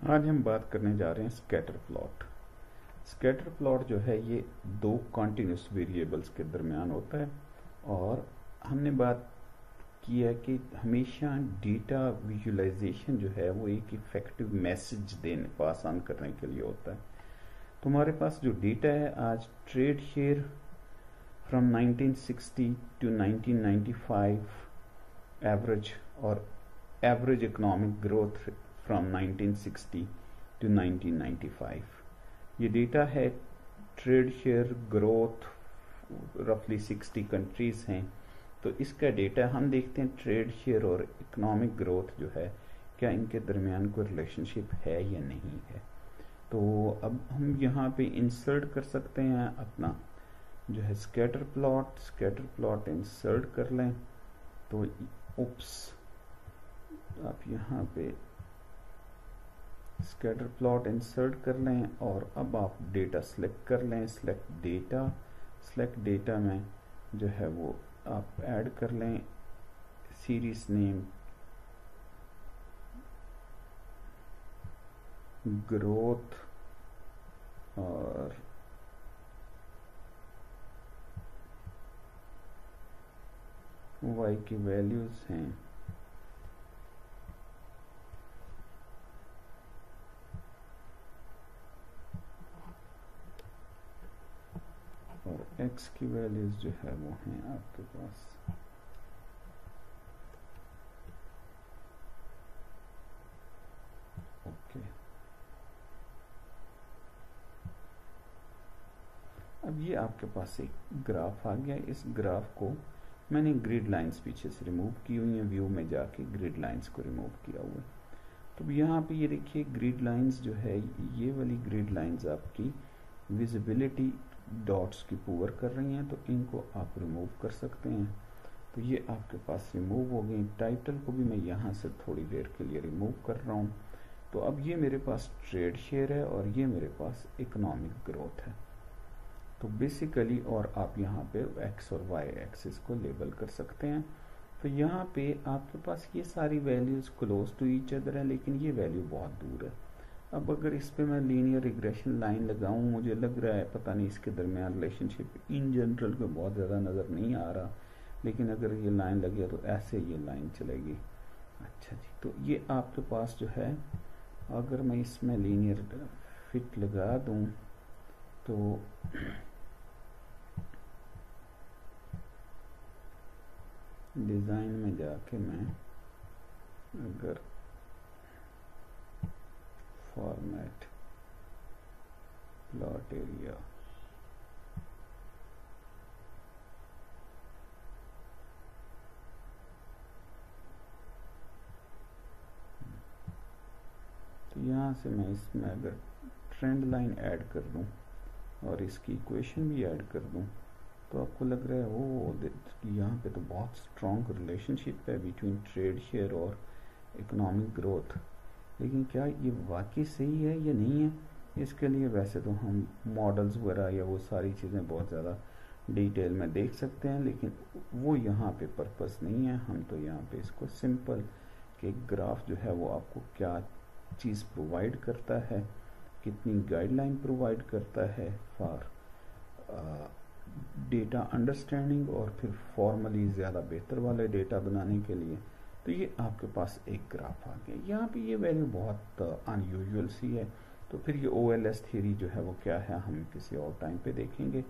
आज हम बात करने जा रहे हैं स्कैटर प्लॉट। स्कैटर प्लॉट जो है ये दो कॉन्टिन्यूस वेरिएबल्स के दरमियान होता है और हमने बात की है कि हमेशा डेटा विजुअलाइजेशन जो है वो एक इफेक्टिव मैसेज देने पास ऑन करने के लिए होता है। तो हमारे पास जो डेटा है आज trade share from 1960 to 1995 average और average economic growth from 1960 to 1995। ये डेटा है ट्रेड शेयर ग्रोथ रफली 60 कंट्रीज हैं। तो इसका डेटा हम देखते हैं ट्रेड शेयर और इकोनॉमिक ग्रोथ जो है क्या इनके दरमियान कोई रिलेशनशिप है या नहीं है। तो अब हम यहाँ पे इंसर्ट कर सकते हैं अपना जो है स्कैटर प्लॉट इंसर्ट कर लें। तो उप्स आप यहाँ पे स्कैटर प्लॉट इंसर्ट कर लें और अब आप डेटा सिलेक्ट कर लें। सिलेक्ट डेटा में जो है वो आप ऐड कर लें सीरीज नेम ग्रोथ और y की वैल्यूज हैं और x की वैल्यूज जो है वो हैं आपके पास ओके। अब ये आपके पास एक ग्राफ आ गया। इस ग्राफ को मैंने ग्रिड लाइंस पीछे से रिमूव की हुई हैं, व्यू में जाके ग्रिड लाइंस को रिमूव किया हुआ है। तो यहाँ पे ये देखिए ग्रिड लाइंस जो है ये वाली ग्रिड लाइंस आपकी विजिबिलिटी डॉट्स की पुअर कर रही हैं, तो इनको आप रिमूव कर सकते हैं। तो ये आपके पास रिमूव हो गई। टाइटल को भी मैं यहाँ से थोड़ी देर के लिए रिमूव कर रहा हूँ। तो अब ये मेरे पास ट्रेड शेयर है और ये मेरे पास इकोनॉमिक ग्रोथ है। तो बेसिकली और आप यहाँ पे एक्स और वाई एक्सिस को लेबल कर सकते हैं। तो यहाँ पे आपके पास ये सारी values close to each other है, लेकिन ये वैल्यू बहुत दूर है। अब अगर इस पे मैं लीनियर रिग्रेशन लाइन लगाऊं, मुझे लग रहा है पता नहीं इसके दरमियान रिलेशनशिप इन जनरल को बहुत ज़्यादा नज़र नहीं आ रहा, लेकिन अगर ये लाइन लगे तो ऐसे ये लाइन चलेगी। अच्छा जी, तो ये आपके पास जो है अगर मैं इसमें लीनियर फिट लगा दूं तो डिज़ाइन में जाके मैं अगर फॉर्मेट प्लॉट एरिया तो यहाँ से मैं इसमें अगर ट्रेंड लाइन ऐड कर दूं और इसकी इक्वेशन भी ऐड कर दूं तो आपको लग रहा है वो यहाँ पे तो बहुत स्ट्रॉन्ग रिलेशनशिप है बिटवीन ट्रेड शेयर और इकोनॉमिक ग्रोथ। लेकिन क्या ये वाकई सही है या नहीं है, इसके लिए वैसे तो हम मॉडल्स वगैरह या वो सारी चीज़ें बहुत ज़्यादा डिटेल में देख सकते हैं, लेकिन वो यहाँ पे पर्पस नहीं है। हम तो यहाँ पे इसको सिंपल कि ग्राफ जो है वो आपको क्या चीज़ प्रोवाइड करता है, कितनी गाइडलाइन प्रोवाइड करता है फॉर डेटा अंडरस्टैंडिंग और फिर फॉर्मली ज़्यादा बेहतर वाले डेटा बनाने के लिए। तो ये आपके पास एक ग्राफ आ गया। यहाँ पे ये वैल्यू बहुत अनयूजुअल सी है। तो फिर ये OLS थ्योरी जो है वो क्या है हम किसी और टाइम पे देखेंगे।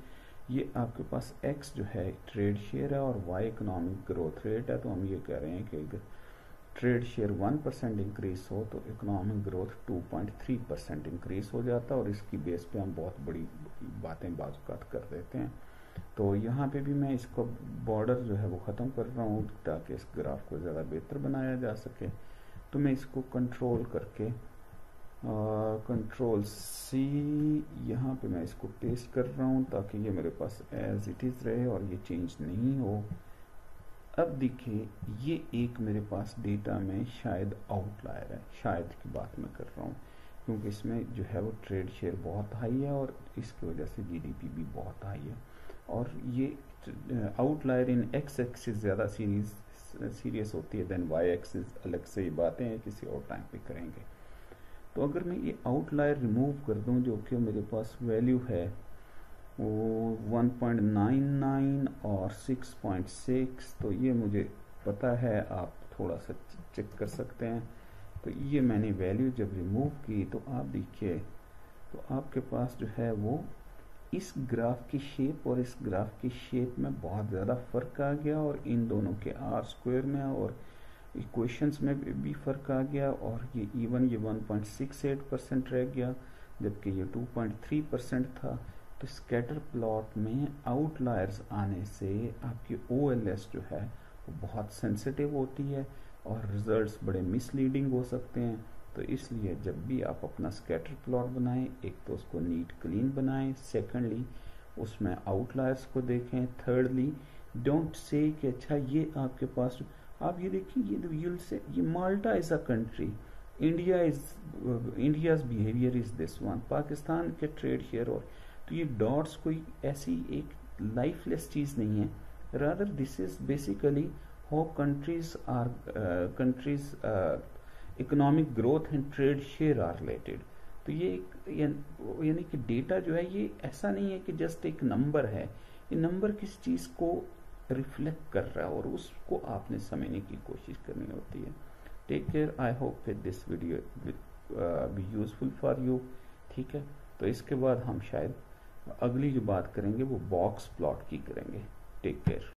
ये आपके पास x जो है ट्रेड शेयर है और y इकोनॉमिक ग्रोथ रेट है। तो हम ये कह रहे हैं कि ट्रेड शेयर 1% इंक्रीज हो तो इकोनॉमिक ग्रोथ 2.3% इंक्रीज हो जाता है और इसकी बेस पे हम बहुत बड़ी बातें बात कर देते हैं। तो यहाँ पे भी मैं इसको बॉर्डर जो है वो ख़त्म कर रहा हूँ ताकि इस ग्राफ को ज़्यादा बेहतर बनाया जा सके। तो मैं इसको कंट्रोल करके कंट्रोल C यहाँ पे मैं इसको पेस्ट कर रहा हूँ ताकि ये मेरे पास एज इट इज़ रहे और ये चेंज नहीं हो। अब देखिए ये एक मेरे पास डेटा में शायद आउटलायर है, शायद की बात मैं कर रहा हूँ क्योंकि इसमें जो है वो ट्रेड शेयर बहुत हाई है और इसकी वजह से GDP भी बहुत हाई है। और ये आउटलायर इन एक्स एक्सिस ज़्यादा सीरियस होती है देन वाई एक्सिस। अलग से ये बातें हैं किसी और टाइम पे करेंगे। तो अगर मैं ये आउटलायर रिमूव कर दूं, जो कि मेरे पास वैल्यू है वो 1.99 और 6.6, तो ये मुझे पता है, आप थोड़ा सा चेक कर सकते हैं। तो ये मैंने वैल्यू जब रिमूव की तो आप देखिए, तो आपके पास जो है वो इस ग्राफ की शेप और इस ग्राफ की शेप में बहुत ज़्यादा फ़र्क आ गया, और इन दोनों के आर स्क्वायर में और इक्वेशंस में भी फ़र्क आ गया, और ये इवन ये 1.68% रह गया, जबकि ये 2.3% था। तो स्कैटर प्लॉट में आउटलायर्स आने से आपकी OLS जो है वो बहुत सेंसिटिव होती है और रिजल्ट्स बड़े मिसलीडिंग हो सकते हैं। तो इसलिए जब भी आप अपना स्कैटर प्लॉट बनाएं, एक तो उसको नीट क्लीन बनाएं, सेकंडली उसमें आउटलायर्स को देखें, थर्डली डोंट से कि अच्छा ये आपके पास, आप ये देखिए, ये Malta is a country, India's behaviour is this one, Pakistan के ट्रेड शेयर, और तो ये डॉट्स कोई ऐसी एक लाइफलेस चीज नहीं है, rather this is basically how countries economic growth and trade share are related. तो ये यानी कि डेटा जो है ये ऐसा नहीं है कि जस्ट एक नंबर है, ये नंबर किस चीज को रिफ्लेक्ट कर रहा है और उसको आपने समझने की कोशिश करनी होती है। Take care, I hope that this video be useful for you. ठीक है, तो इसके बाद हम शायद अगली जो बात करेंगे वो बॉक्स प्लॉट की करेंगे। Take care.